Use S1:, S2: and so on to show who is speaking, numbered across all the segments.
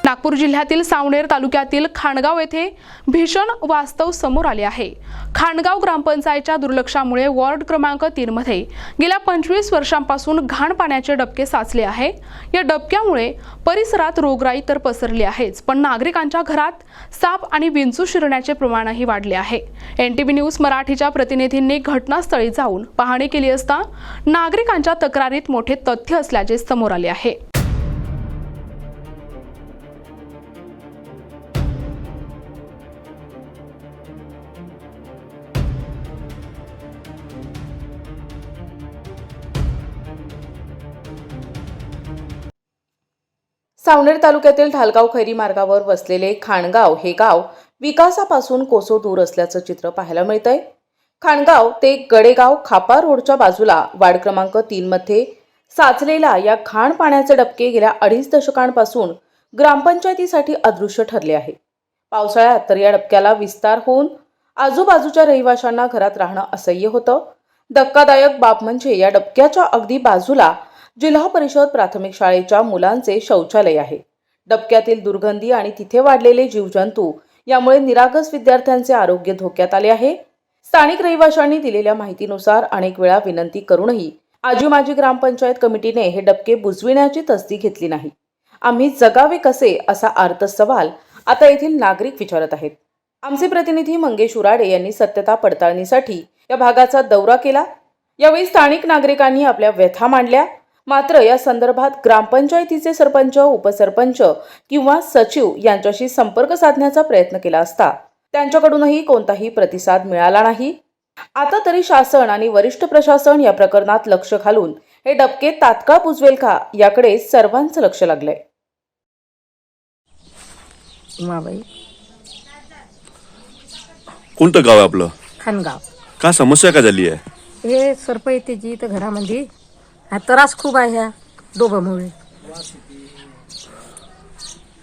S1: नागपूर जिल्ह्यातील सावनेर तालुक्यातील खाणगाव येथे भीषण वास्तव समोर आले आहे। खाणगाव ग्रामपंचायतच्या दुर्लक्षामुळे वॉर्ड क्रमांक 3 मध्ये गेल्या 25 वर्षांपासून घाण पाण्याचे डबके साचले आहे। या डबक्यामुळे परिसरात रोगराई तर पसरली आहेच, पण नागरिकांच्या घरात साप आणि विंचू शिरण्याचे प्रमाणही वाढले आहे। NTV न्यूज मराठीच्या प्रतिनिधींनी घटनास्थळी जाऊन पाहणी केली असता नागरिकांच्या तक्रारीत मोठे तथ्य असल्याचे समोर आले आहे।
S2: सावनेर तालुक्यातील ढालगाव खैरी मार्गावर वसलेले खाणगाव हे गाव विकासापासून कोसो दूर असल्याचं चित्र पाहायला मिळतंय। खाणगाव ते गडेगाव खापा रोडच्या बाजूला वार्ड क्रमांक 3 मध्ये साचलेला या घाण पाण्याचे डबके गेल्या 2.5 दशकांपासून ग्रामपंचायतीसाठी अदृश्य ठरले आहे। पावसाळ्यात तर या डबक्याला विस्तार होऊन आजूबाजूच्या रहिवाशांना घरात राहणं असह्य होतं। धक्कादायक बाब म्हणजे या डबक्याच्या अगदी बाजूला जिल्हा परिषद प्राथमिक शाळेच्या मुलांचे शौचालय आहे। डबक्यातील दुर्गंधी आणि तिथे वाढलेले जीवजंतू यामुळे निरागस विद्यार्थ्यांचे आरोग्य धोक्यात आले आहे। स्थानिक रहिवाशांनी दिलेल्या माहितीनुसार अनेक वेळा विनंती करूनही आजी माजी ग्रामपंचायत कमिटीने हे डबके बुजविण्याची तसदी घेतली नाही। आम्ही जगावे कसे असा आर्त सवाल आता येथील नागरिक विचारत आहेत। आमचे प्रतिनिधी मंगेश उराडे यांनी सत्यता पडताळणीसाठी या भागाचा दौरा केला। यावेळी स्थानिक नागरिकांनी आपल्या व्यथा मांडल्या। मात्र या संदर्भात ग्रामपंचायतीचे सरपंच, उपसरपंच किंवा सचिव यांच्याशी संपर्क साधण्याचा प्रयत्न केला असता त्यांच्याकडूनही कोणताही प्रतिसाद मिळाला नाही। आता तरी शासन आणि वरिष्ठ प्रशासन या प्रकरणात लक्ष घालून हे डबके तात्काळ बुजवेल का याकडे सर्वांचं लक्ष लागलंय।
S3: उमाबाई,
S4: कोणतं गाव आहे आपलं?
S3: खाणगाव।
S4: का समस्या काय झाली आहे?
S3: हे सर्प येते जी इथं घरामध्ये हा त्रास खूप आहे ह्या डोबामुळे।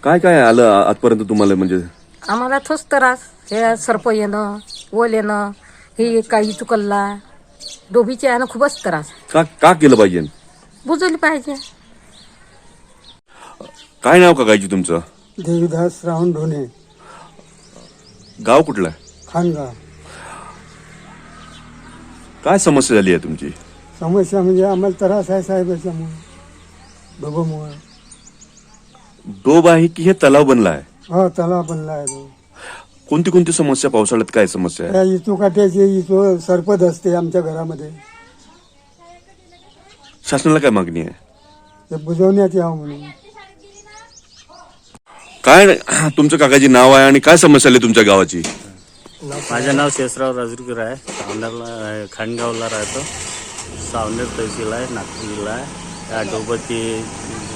S4: काय काय आलं आजपर्यंत तुम्हाला? म्हणजे
S3: आम्हाला तोच त्रास, हे सर्प येणं, ओल येणं, हे काही चुकल्ला डोबीचे आहे ना, खूपच त्रास।
S4: का का केलं पाहिजे?
S3: बुजवली पाहिजे।
S4: काय नाव का गायची तुमचं?
S5: देवीदास रावण ढोणे,
S4: गाव कुठलं आहे?
S5: खानगाव।
S4: काय समस्या झाली आहे तुमची?
S5: समस्या म्हणजे आम्हाला त्रास आहे साहेब याच्यामुळे, डोबामुळे।
S4: डोब आहे की हे तलाव बनला आहे?
S5: हो, तलाव बनला आहे तो।
S4: कोणती कोणती समस्या? पावसाळ्यात काय समस्या आहे?
S5: त्या इचू काट्याचे इचू सरपत असते आमच्या घरामध्ये,
S4: शासनाला काय मागणी आहे?
S5: ते बुजवण्यात यावं म्हणून।
S4: काय तुमच्या काकाची नाव आहे आणि काय समस्या आली तुमच्या गावाची?
S6: माझं नाव शेषराव राजूरकर आहे। सावनेरला, खाणगावला राहतो। सावनेर तहसील आहे, नागपूर जिल्हा आहे। त्या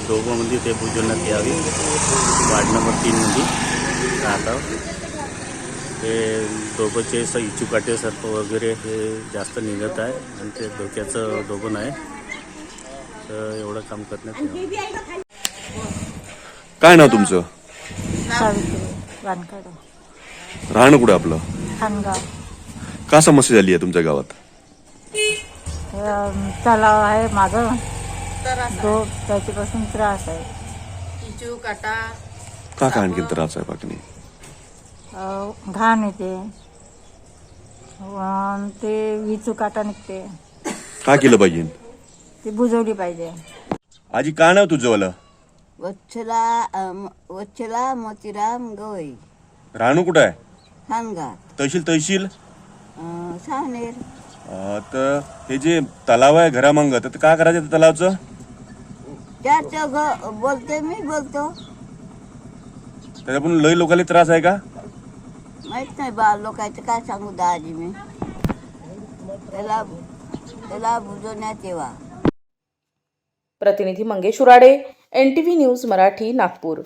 S6: डोबामध्ये ते बुजवण्यात यावी। वार्ड नंबर 3 मध्ये राहतो। ते डोबाचे इचुकाटे सर्प वगैरे हे जास्त निघत आहे आणि ते डोक्याचं डोबन आहे, तर एवढं काम करण्यात यावं।
S4: काय नाव तुमचं? राहणं कुठे आपलं?
S7: खाणगाव।
S4: का समस्या झाली आहे तुमच्या गावात?
S7: तलाव आहे माझं, त्याच्यापासून त्रास आहे।
S2: इचू काटा
S4: का का आणखी त्रास आहे बाकी?
S7: घाण येते, ते विचू काटा निघते।
S4: काय केलं पाहिजे?
S7: ती बुजवली पाहिजे।
S4: आजी काय नाव तुझं वाला?
S8: वच्छला मोतीराम गवई।
S4: राहणं कुठं आहे?
S8: खानगाव,
S4: तहसील
S8: सावनेर।
S4: तर हे जे तलाव आहे घरामांग, तर काय करायचं त्या तलावचं?
S8: चार चौघ बोलते, मी बोलतो।
S4: त्याच्याकडून लय लोकांना त्रास आहे का?
S8: माहित नाही बा, लोकांचं काय सांगू दाजी मी। त्याला बुजवण्यात यावा।
S2: प्रतिनिधी मंगेश उराडे, NTV न्यूज मराठी, नागपूर।